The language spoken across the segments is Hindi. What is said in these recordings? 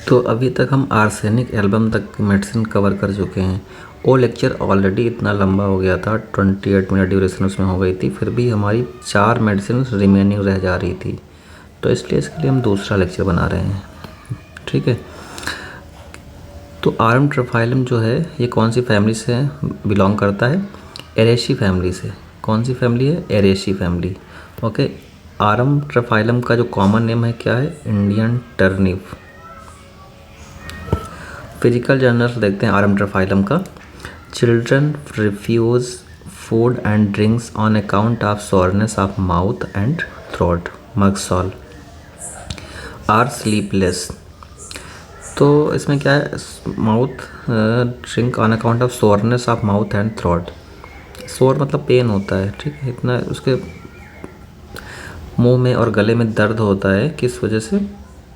तो अभी तक हम आर्सेनिक एल्बम तक की मेडिसिन कवर कर चुके हैं। वो लेक्चर ऑलरेडी इतना लंबा हो गया था, 28 मिनट ड्यूरेशन उसमें हो गई थी, फिर भी हमारी 4 मेडिसिन रिमेनिंग रह जा रही थी। तो इसलिए इसके लिए हम दूसरा लेक्चर बना रहे हैं, ठीक है। तो आर्म ट्रोफाइलम जो है ये कौन सी फैमिली से बिलोंग करता है? एरेशी फैमिली से। कौन सी फैमिली है? एरेशी फैमिली। ओके। आर्म ट्रोफाइलम का जो कॉमन नेम है क्या है? Indian turnip. फिजिकल जर्नल्स देखते हैं आर्म ट्रोफाइलम का। Children refuse food and drinks on account of soreness of mouth and throat, मगसॉल। Or sleepless. तो इसमें क्या है? Mouth drink on account of soreness of mouth and throat. Sore मतलब पेन होता है, ठीक है, इतना उसके मुंह में और गले में दर्द होता है, किस वजह से?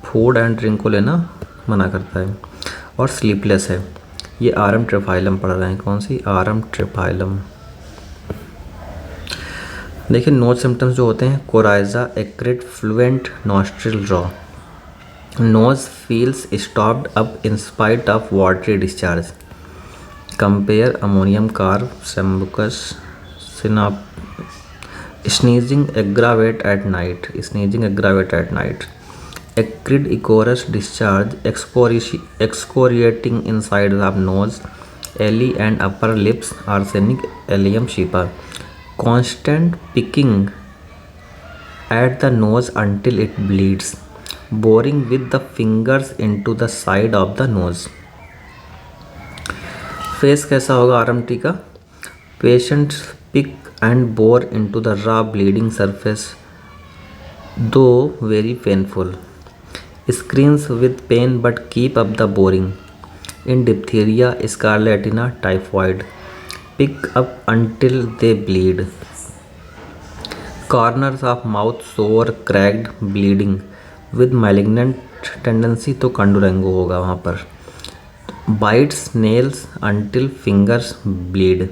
फूड एंड ड्रिंक को लेना मना करता है। और स्लीपलेस है। ये आर्म ट्रोफाइलम पढ़ रहे हैं। कौन सी? आर्म ट्रोफाइलम। देखिए नोज सिम्टम्स जो होते हैं, coryza, acrid, fluent, nostril raw. Nose feels stopped up in spite of watery discharge. Compare ammonium carb, sambucus, sinap. Sneezing aggravate at night. Sneezing aggravate at night. Acrid ichorous discharge, excoriating inside of nose, alley and upper lips, arsenic, allium shipa. Constant picking at the nose until it bleeds. Boring with the fingers into the side of the nose. Face कैसा होगा आरएमटी का? Patients pick and bore into the raw bleeding surface, though very painful. Screams with pain but keep up the boring. In diphtheria, scarlatina, typhoid, pick up until they bleed. Corners of mouth sore, cracked, bleeding with malignant tendency, तो कंडुरेंगो होगा वहाँ पर. Bites nails until fingers bleed.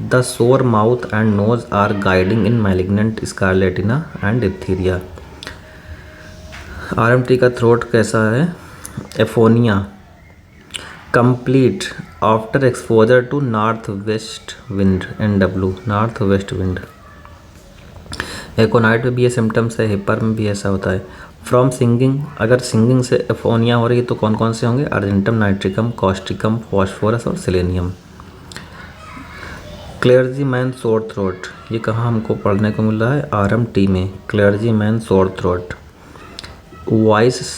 The sore mouth and nose are guiding in malignant scarlatina and diphtheria. RMT का थ्रोट कैसा है? Aphonia, complete after exposure to north west wind, NW, north west wind. Aconite में भी ये सिम्टम्स है, हिपर में भी ऐसा होता है। फ्रॉम सिंगिंग, अगर सिंगिंग से एफोनिया हो रही है तो कौन कौन से होंगे? अर्जेंटम, नाइट्रिकम, कॉस्टिकम, फॉस्फोरस और selenium. Clergy man sore throat, ये कहाँ हमको पढ़ने को मिल रहा है? आरएमटी में। Clergy man sore throat. Voice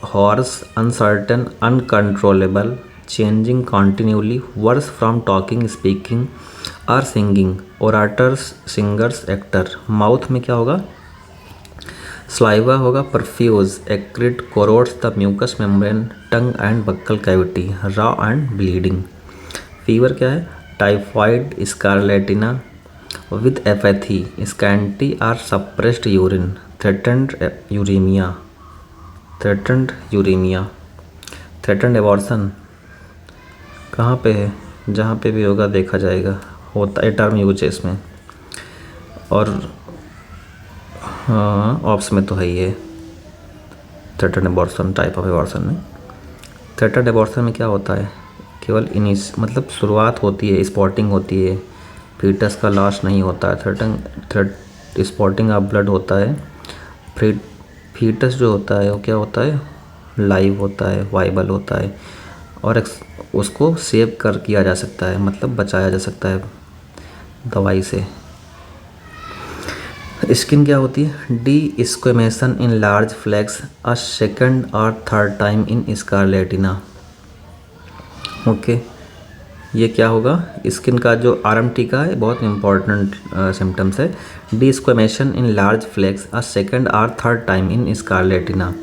hoarse, uncertain, uncontrollable, changing continually, worse from talking, speaking or singing. Orators, singers, actor. Mouth में क्या होगा? Saliva होगा, profuse, acrid, corrodes the mucous membrane, tongue and buccal cavity, raw and bleeding. Fever क्या है? Typhoid, scarlatina with apathy, scanty or suppressed urine, threatened uremia. Threatened uremia. Threatened abortion कहाँ पे है? जहाँ पे भी होगा देखा जाएगा, होता है टर्म यूज है इसमें। और हाँ, ऑप्स में तो है ही है threatened abortion, type of abortion में। थ्रेटन्ड एबॉर्शन में क्या होता है? केवल मतलब शुरुआत होती है, स्पॉटिंग होती है, फीटस का लॉस नहीं होता है। स्पॉटिंग ऑफ ब्लड होता है। फीटस जो होता है वो क्या होता है? लाइव होता है, वाइबल होता है, और उसको सेव किया जा सकता है, मतलब बचाया जा सकता है दवाई से। स्किन क्या होती है? Desquamation in large flakes, a second और third time in scarlatina. Okay, ये क्या होगा? स्किन का जो आरएमटी का है बहुत इंपॉर्टेंट सिम्टम्स है। Desquamation in large flakes, a second और third time in scarlatina.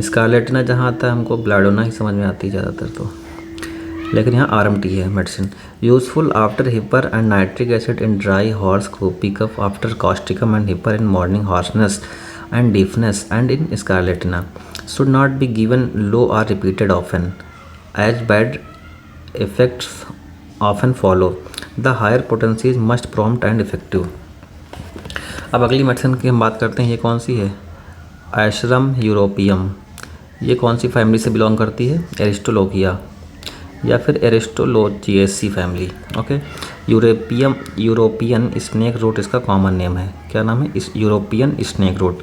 Scarlatina जहाँ आता है हमको ब्लैडोना ही समझ में आती है ज़्यादातर तो, लेकिन यहाँ आरएमटी है medicine. Useful after hepar and nitric acid in dry hoarse croupy cough, after causticum and hepar in morning hoarseness and deafness and in scarlatina. Should not be given low और repeated often, as bad effects often follow. The higher potency is must prompt and effective. अब अगली मेडिसिन की हम बात करते हैं, ये कौन सी है? एशरम यूरोपियम। ये कौन सी फैमिली से बिलोंग करती है? एरिस्टोलोगिया या फिर aristolochiaceae family. Okay. European snake root इसका कॉमन नेम है। क्या नाम है? इस European snake root.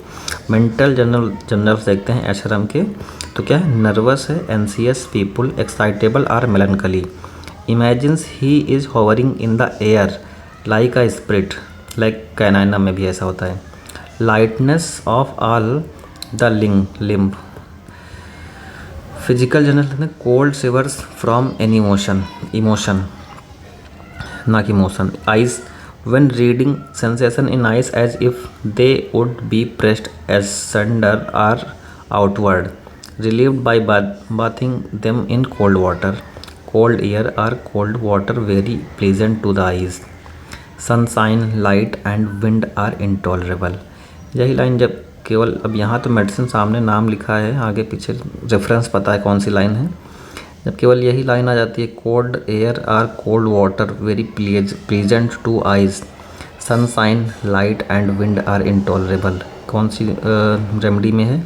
Mental generals देखते हैं एशरम के, तो क्या है? नर्वस है, anxious people, excitable or melancholy, imagines he is hovering in the air like a spirit, lac caninum में भी ऐसा होता है। Lightness of all the limb. Physical general में cold shivers from any emotion ना कि motion. Eyes when reading sensation in eyes as if they would be pressed asunder or outward, relieved by bathing them in cold water. Cold air or cold water very pleasant to the eyes. Sunshine light and wind are intolerable. यही लाइन जब केवल, अब यहाँ तो मेडिसिन सामने नाम लिखा है, आगे पीछे रेफरेंस पता है कौन सी लाइन है। जब केवल यही लाइन आ जाती है, cold air or cold water very pleasant to eyes, sunshine light and wind are intolerable, कौन सी रेमेडी में है?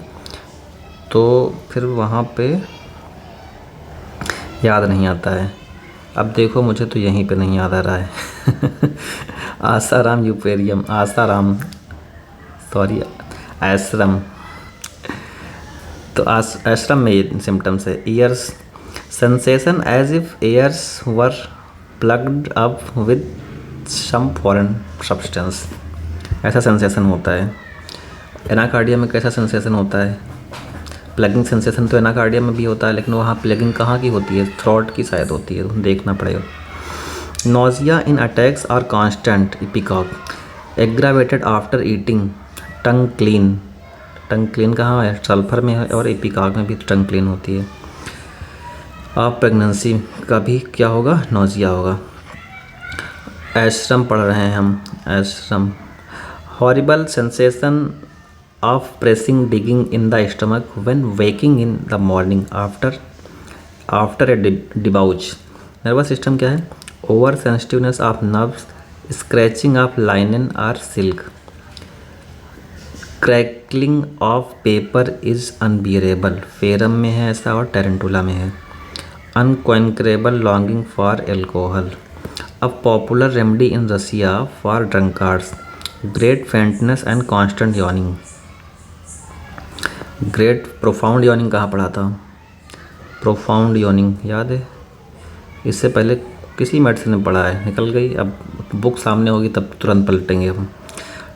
तो फिर वहाँ पे याद नहीं आता है। अब देखो मुझे तो यहीं पे नहीं याद आ रहा है। आसाराम यूपेरियम, आसाराम सॉरी आश्रम। तो आश्रम में ये सिम्टम्स है। Ears sensation as if ears were plugged up with some foreign substance, ऐसा सेंसेशन होता है। एनाकार्डिया में कैसा सेंसेशन होता है? प्लगिंग सेंसेशन तो एनाकार्डिया में भी होता है, लेकिन वहाँ प्लगिंग कहाँ की होती है? थ्रोट की शायद होती है, तो देखना पड़ेगा। Nausea in attacks are constant, ipecac. Aggravated after eating, tongue clean कहाँ है? सल्फर में है, और इपिकॉक में भी टंग क्लीन होती है। आप प्रेगनेंसी का भी क्या होगा? नोजिया होगा। एशरम पढ़ रहे हैं हम, asarum. Horrible sensation of pressing digging in the stomach when waking in the morning after a debauch. Nervous system क्या है? Over sensitiveness of nerves, scratching of linen or silk, crackling of paper is unbearable, ferrum में है ऐसा और टेरेंटुला में है। Unquenchable longing for alcohol, a popular remedy in Russia for drunkards, great faintness and constant yawning. Great profound yawning कहाँ पढ़ा था? प्रोफाउंड यॉनिंग याद है? इससे पहले किसी मेडिसिन में पढ़ा है, निकल गई। अब बुक सामने होगी तब तुरंत पलटेंगे हम,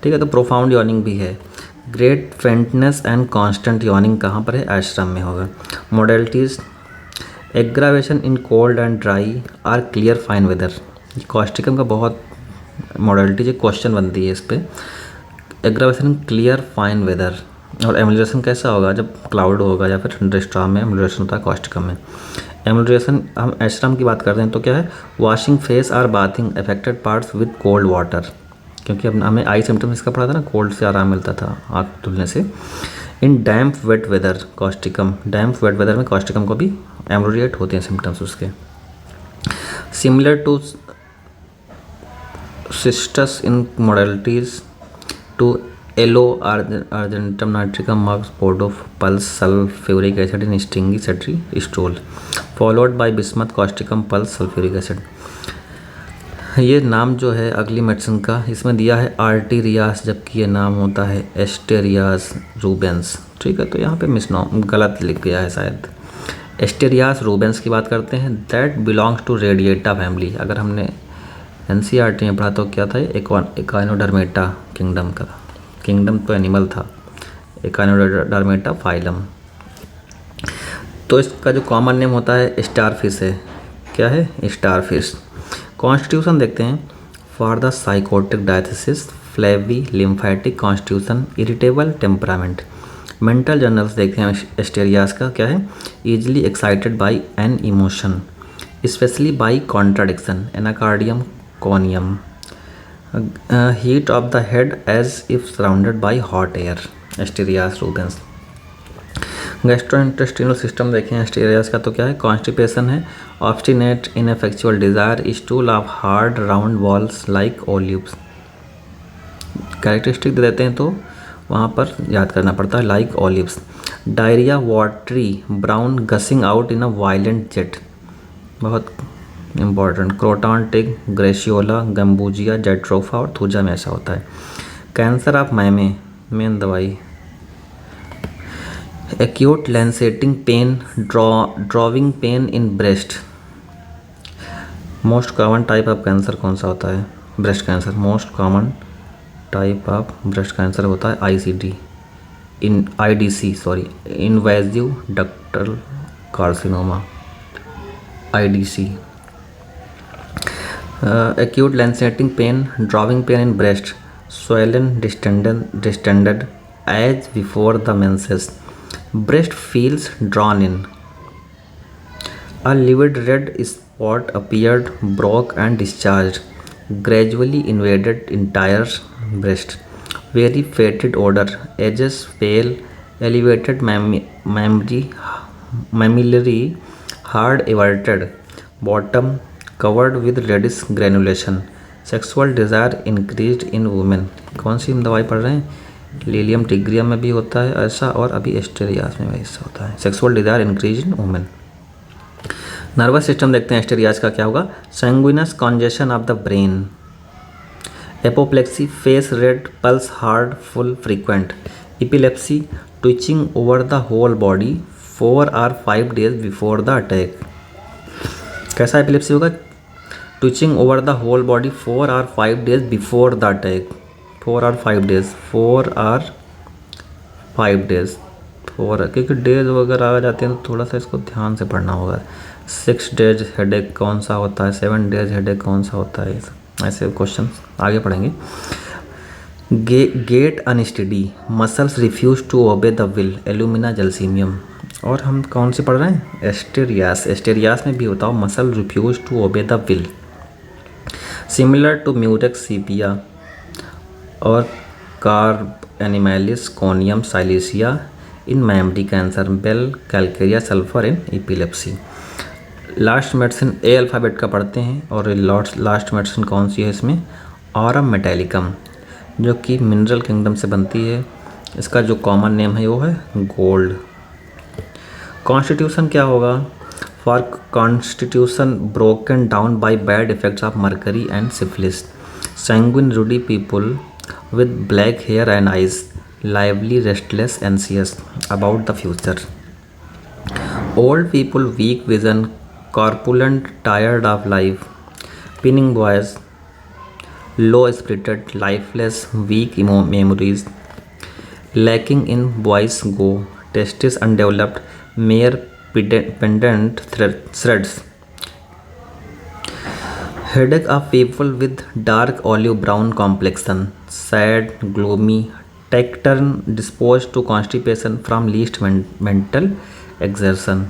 ठीक है? तो प्रोफाउंड यॉनिंग भी है। Great faintness and constant yawning कहाँ पर है? आश्रम में होगा। Modalities, aggravation in cold and dry or clear fine weather. Causticum का बहुत मॉडलिटीज क्वेश्चन बनती है इस पर। Aggravation in clear fine weather, और एमुलेशन कैसा होगा? जब क्लाउड होगा या फिर थंडरस्टॉर्म में एमुलेशन होता है कॉस्टिकम में। एमुलेशन हम आश्रम की बात करते हैं तो क्या है? Washing face or bathing affected parts with cold water, क्योंकि अब हमें आई सिम्टम्स इसका पढ़ा था ना, कोल्ड से आराम मिलता था आँख धुलने से। In damp wet weather causticum, damp wet weather में कॉस्टिकम को भी एमोरिएट होते हैं सिम्टम्स उसके। Similar to cistus in modalities to aloe argentum nitricum mags podo puls sulphuric acid in stingy sentry stool, followed by bismuth causticum puls sulphuric acid. ये नाम जो है अगली मेडिसिन का, इसमें दिया है आर्टीरियास, जबकि ये नाम होता है एस्टेरियास रूबेंस, ठीक है? तो यहाँ पे मिसनाम गलत लिख गया है शायद। एस्टेरियास रूबेंस की बात करते हैं, that belongs to radiata family. अगर हमने एनसीईआरटी में पढ़ा तो क्या था? एकाइनोडर्मेटा किंगडम का था। किंगडम तो एनिमल था, एकाइनोडर्मेटा फाइलम। तो इसका जो कॉमन नेम होता है स्टारफिश है। क्या है? स्टारफिश। कॉन्स्टिट्यूशन देखते हैं। For the sycotic diathesis, flabby lymphatic constitution, irritable temperament. Mental generals देखते हैं एस्टेरियास का, क्या है? Easily excited by an emotion, especially by contradiction, anacardium conium. Heat of the head as if surrounded by hot air, asterias rubens. Gastrointestinal system देखें एस्टेरियास का तो क्या है? कॉन्स्टिपेशन है, obstinate ineffectual desire, stool of hard round balls like olives. Characteristic दे देते हैं तो वहाँ पर याद करना पड़ता है, like olives. Diarrhoea watery brown gushing out in a violent jet, बहुत important. Croton tig, gratiola, gambogia, jatropha और थूजा में ऐसा होता है। कैंसर ऑफ मैमे, मेन दवाई। Acute lancinating pain, drawing pain in breast. Most common type of cancer कौन सा होता है? Breast cancer. Most common type of breast cancer होता है IDC, invasive ductal carcinoma, IDC। acute lancinating pain, drawing pain in breast, swollen, distended as before the menses, breast feels drawn in, a livid red spot appeared, broke and discharged, gradually invaded entire breast, very fetid odor, edges pale, elevated mammillary, hard everted, bottom covered with reddish granulation, sexual desire increase in women. कौन सी हम दवाई पढ़ रहे हैं? लीलियम टिग्रियम में भी होता है ऐसा, और अभी एस्टेरियास में भी ऐसा होता है, sexual desire increase in women. Nervous system देखते हैं एस्टेरियास का क्या होगा। Sanguineous congestion of the brain, apoplexy, face red, pulse hard full frequent, epilepsy, twitching over the whole body 4 or 5 days before the attack. कैसा एपिलेप्सी होगा? Twitching over the whole body 4 or 5 days before the attack. 4 or 5 days, 4 or 5 days, 4, क्योंकि डेज वगैरह आ जाते हैं तो थोड़ा सा इसको ध्यान से पढ़ना होगा। 6 days हेडेक कौन सा होता है? 7 days हेडेक कौन सा होता है? ऐसे क्वेश्चन आगे पढ़ेंगे। Gait unsteady, muscles refuse to obey the will, alumina gelsemium. और हम कौन सी पढ़ रहे हैं? एस्टेरियास। एस्टेरियास में भी होता हो muscle refuse to obey the will, similar to murex sepia और carb animalis conium silicea in mammary cancer, bell calcarea sulphur in epilepsy. Last medicine A alphabet का पढ़ते हैं, और लास्ट मेडिसिन कौन सी है इसमें? ऑरम मेटालिकम, जो कि मिनरल किंगडम से बनती है। इसका जो कॉमन नेम है वो है गोल्ड। कॉन्स्टिट्यूशन क्या होगा? For constitution broken down by bad effects of mercury and syphilis, sanguine ruddy people with black hair and eyes, lively, restless, anxious about the future, old people, weak vision, corpulent, tired of life, pinning boys, low spirited, lifeless, weak memories, lacking in boys go, testes undeveloped, mere pendant threads, headache of people with dark olive brown complexion, sad, gloomy, taciturn, disposed to constipation from least mental exertion।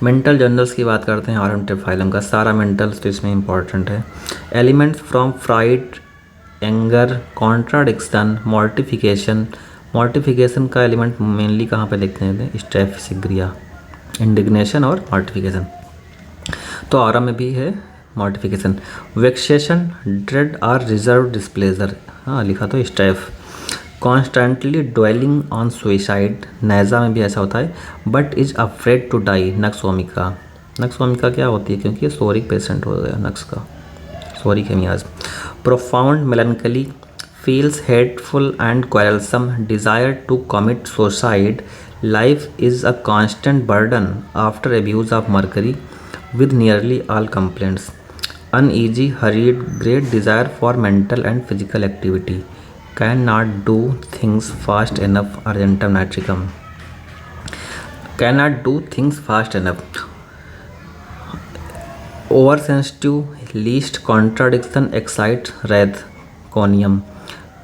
Mental journals की बात करते हैं आरम ट्रिफाइलम का, सारा मेंटल्स तो इसमें इंपॉर्टेंट है। Ailments from fright, anger, contradiction, mortification. Mortification का एलिमेंट मेनली कहाँ पे देखते हैं? स्ट्रेफिसिग्रिया, इंडिग्नेशन और मॉर्टिफिकेशन। तो आरम में भी है मॉर्टिफिकेशन। वेक्सेशन, ड्रेड और रिजर्व डिस्प्लेजर, हाँ लिखा तो staph. Constantly dwelling on suicide, naja में भी ऐसा होता है। But is afraid to die, nux vomica. Nux vomica क्या होती है? क्योंकि ये सोरिक पेशेंट हो गया नक्स का, psoric miasms. Profound melancholy, feels hateful and quarrelsome, desire to commit suicide, life is a constant burden after abuse of mercury with nearly all complaints, uneasy, hurried, great desire for mental and physical activity, cannot do things fast enough, argentum nitricum, cannot do things fast enough, oversensitive, least contradiction excites wrath, conium,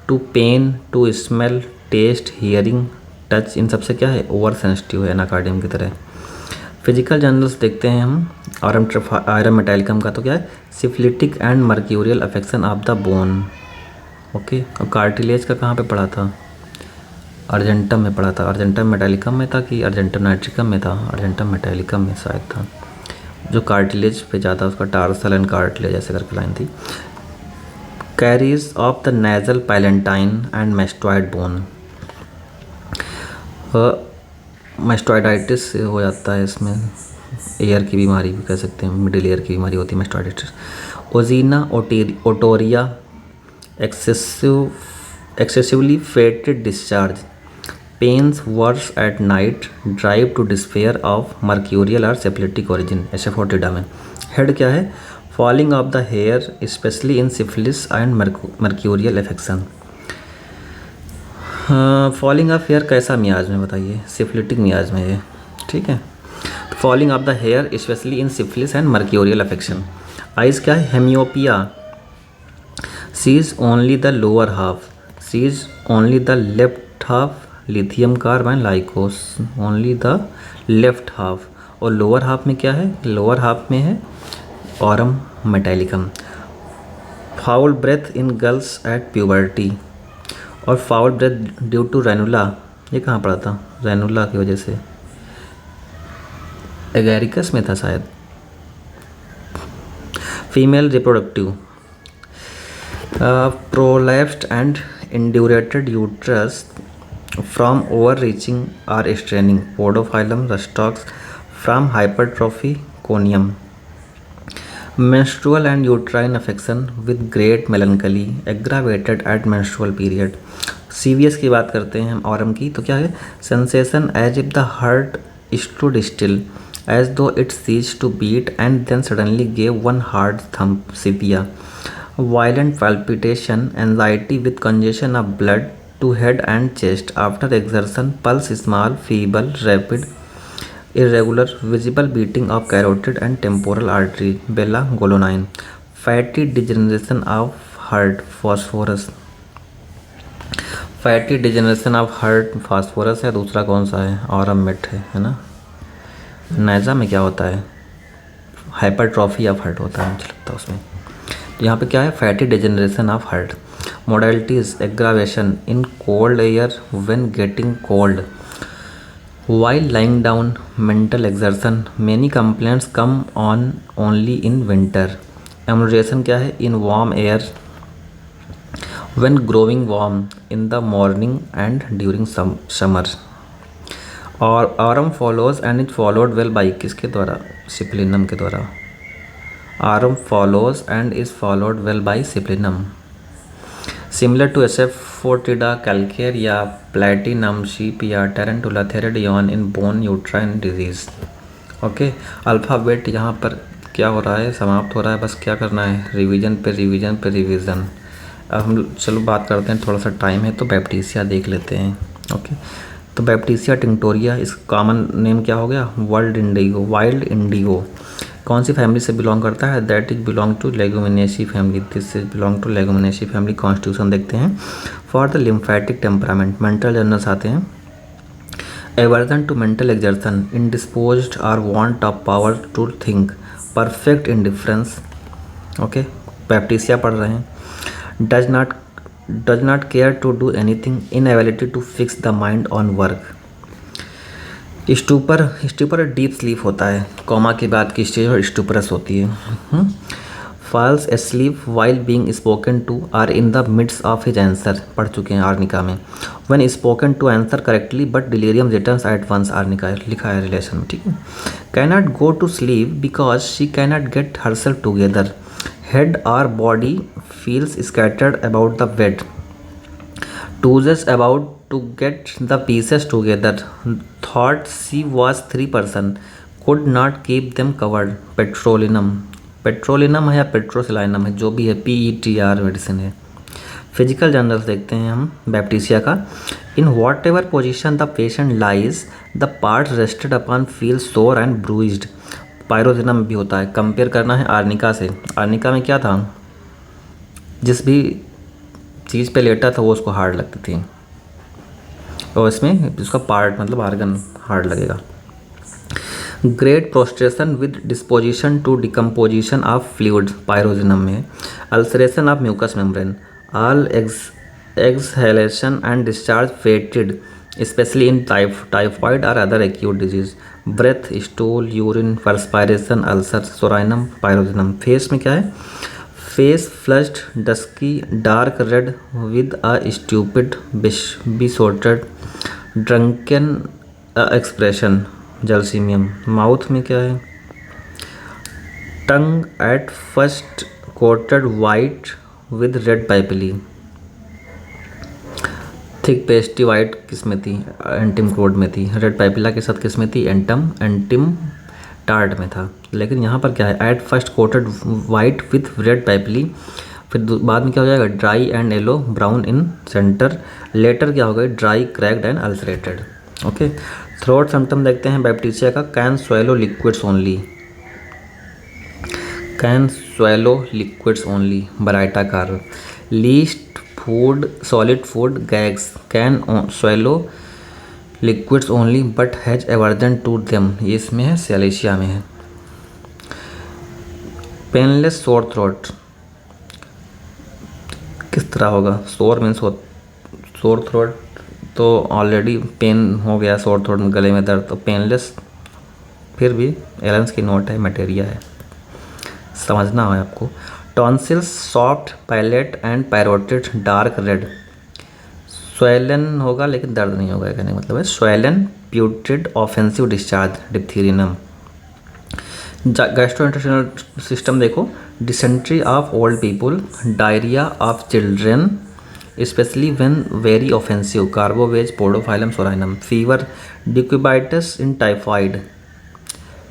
to pain, to smell, taste, hearing, touch, इन सबसे क्या है? ओवर सेंसिटिव है, एनाकार्डियम की तरह। फिजिकल जर्नल्स देखते हैं हम आयरन मेटालिकम का, तो क्या है? Syphilitic and mercurial affection of the bone. Okay, और कार्टिलेज का कहाँ पे पढ़ा था? अर्जेंटम में पढ़ा था। अर्जेंटम मेटालिकम में था कि अर्जेंटम नाइट्रिकम में था? अर्जेंटम मेटालिकम में शायद था। जो कार्टिलेज पे जाता है उसका टार्सल एंड कार्टिलेज ऐसे करके लाइन थी। Caries of the nasal palatine and mastoid bone, mastoiditis हो जाता है इसमें, एयर की बीमारी भी कह सकते हैं, मिडिल एयर की बीमारी होती है mastoiditis. Ozaena otorrhoea, excessively fetid discharge, pains worse at night, drive to despair of mercurial और सेप्लेटिक ओरिजिन, एशेफोर्टिडा में। हेड क्या है? Falling of the hair especially in syphilis and mercurial infection. Falling of hair कैसा मियाज में बताइए? सिफिलिटिक मियाज में ये, ठीक है। Falling of the hair especially in syphilis and mercurial affection. Eyes क्या है? Hemiopia, sees only the lower half, sees only the left half, lithium carb lycos, only the left half. और लोअर हाफ में क्या है? लोअर हाफ में है aurum metallicum. Foul breath in girls at puberty, और foul breath due to ranula, ये कहाँ पड़ा था? रेनुला की वजह से, एगेरिकस में था शायद। Female reproductive, prolapsed and indurated uterus from overreaching or straining, podophyllum rhus tox from hypertrophy conium. menstrual and uterine affection with great melancholy aggravated at menstrual period। CVS की बात करते हैं हम ऑरम की, तो क्या है? sensation as if the heart stood still as though it ceased to beat and then suddenly gave one hard thump, sepia, violent palpitation, anxiety with congestion of blood to head and chest after exertion, pulse small, feeble, rapid, irregular, visible beating of carotid and temporal artery, bella golonine, fatty degeneration of heart, phosphorus, fatty degeneration of heart phosphorus है। दूसरा कौन सा है? ऑरम मेट है ना। नाइजा में क्या होता है? हाइपरट्रॉफी ऑफ हार्ट होता है, मुझे लगता है उसमें। तो यहाँ पे क्या है? Fatty degeneration of heart. Modalities, aggravation in cold air when getting cold, while lying down, mental exertion, many complaints come on only in winter। Emulsion क्या है? in warm air when growing warm in the morning and during summer। और आरम follows and is followed well by, किसके द्वारा? सिप्लिनम के द्वारा। Aurum follows and is followed well by syphilinum. Similar to asafoetida calcarea या प्लैटिनम शीप या tarentula theridion in bone uterine disease. Okay, alphabet यहाँ पर क्या हो रहा है? समाप्त हो रहा है। बस क्या करना है? रिवीजन पे रिवीजन पे रिवीजन। अब हम चलो बात करते हैं, थोड़ा सा टाइम है तो बैप्टीसिया देख लेते हैं। ओके, तो बैप्टीसिया टिंक्टोरिया, इस कॉमन नेम क्या हो गया? Wild indigo. कौन सी फैमिली से बिलोंग करता है? That is belong to leguminosae family, this is belong to leguminosae family. Constitution देखते हैं। For the lymphatic temperament, mental generals आते हैं। Aversion to mental exertion, indisposed और want of power to think, perfect indifference. Okay, baptisia पढ़ रहे हैं। Does not care to do anything, inability to fix the mind on work. Stupor deep sleep होता है, कॉमा के बाद की स्टेज और स्टूपरस होती है। Falls asleep while being spoken to or in the midst of his answer, पढ़ चुके हैं आर्निका में। When spoken to answer correctly but delirium returns at once, arnica लिखा है रिलेशन में, ठीक है। Cannot go to sleep because she cannot get herself together, head और body feels scattered about the bed, toozes about to get the pieces together, thought she was 3%, could not keep them covered। पेट्रोलिनम है या पेट्रोसिलाइनम है, जो भी है, PETR मेडिसिन है। फिजिकल जर्नल्स देखते हैं हम बैप्टीसिया का। In what ever position the patient lies the part rested upon feel सोर एंड ब्रूइज्ड, पायरोजिनम भी होता है। कंपेयर करना है आर्निका से। आर्निका में क्या था? जिस भी चीज़ पे लेटा था वो उसको हार्ड लगती थी, और इसमें उसका पार्ट मतलब आर्गन हार्ड लगेगा। Great prostration with disposition to decomposition of fluid, pyrogenium में। Ulceration of mucous membrane, all exhalation and discharge fetid specially in typhoid और other acute disease. Breath, stool, urine, perspiration, ulcer, psorinum, pyrogenium. Face में क्या है? Face flushed, dusky, dark red with a stupid, besotted, drunken expression gelsemium. Mouth में क्या है? Tongue at first coated white with red papillae. Thick pastry white किस में थी? एंटिम क्रोड में थी। रेड पाइपिला के साथ किस में थी? एंटिम टार्ट में था। लेकिन यहाँ पर क्या है? At first coated white with red papillae, फिर बाद में क्या हो जाएगा? Dry and yellow brown in centre, later क्या होगा? Dry cracked and ulcerated. Okay, throat symptom देखते हैं बैप्टीसिया का। Can swallow liquids only, can swallow liquids only baryta carb. Least food solid food gags, can swallow liquids only but has aversion to them, ये इसमें है, सैलेशिया में है। पेनलेस सोर थ्रोट किस तरह होगा? सोर मीन्स सोर थ्रोट तो ऑलरेडी पेन हो गया, सोर थ्रोट में गले में दर्द, तो पेनलेस फिर भी एलेंस की नोट है, मटेरिया है, समझना है आपको। Tonsils soft palate and parotid dark red. Swollen होगा लेकिन दर्द नहीं होगा, कहने का मतलब है। Swollen putrid offensive discharge diphtherinum. Gastrointestinal system देखो। Dysentery of old people, diarrhoea of children specially when very offensive, carbo veg podophyllum psorinum. Fever, decubitus in typhoid,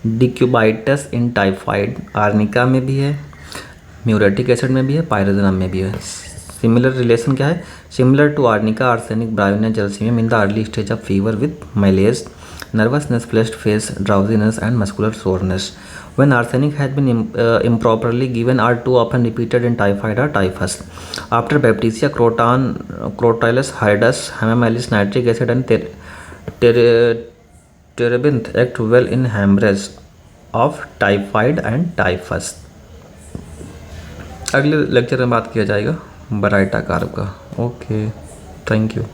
decubitus in typhoid arnica में भी है, म्यूरेटिक एसिड में भी है, पायरोजनम में भी है। सिमिलर रिलेशन क्या है? Similar to arnica, arsenic, bryonia, gelsemium in the early stage of fever with malaise, nervousness, flushed face, drowsiness and muscular soreness. When arsenic has been improperly given or too often repeated in typhoid or typhus. After baptisia, Crotalus, Hydus, Hamamelis, nitric acid and terebinth act well in hemorrhage of typhoid and typhus. अगले लेक्चर में बात किया जाएगा बराइटा कार्ब का। Okay, thank you.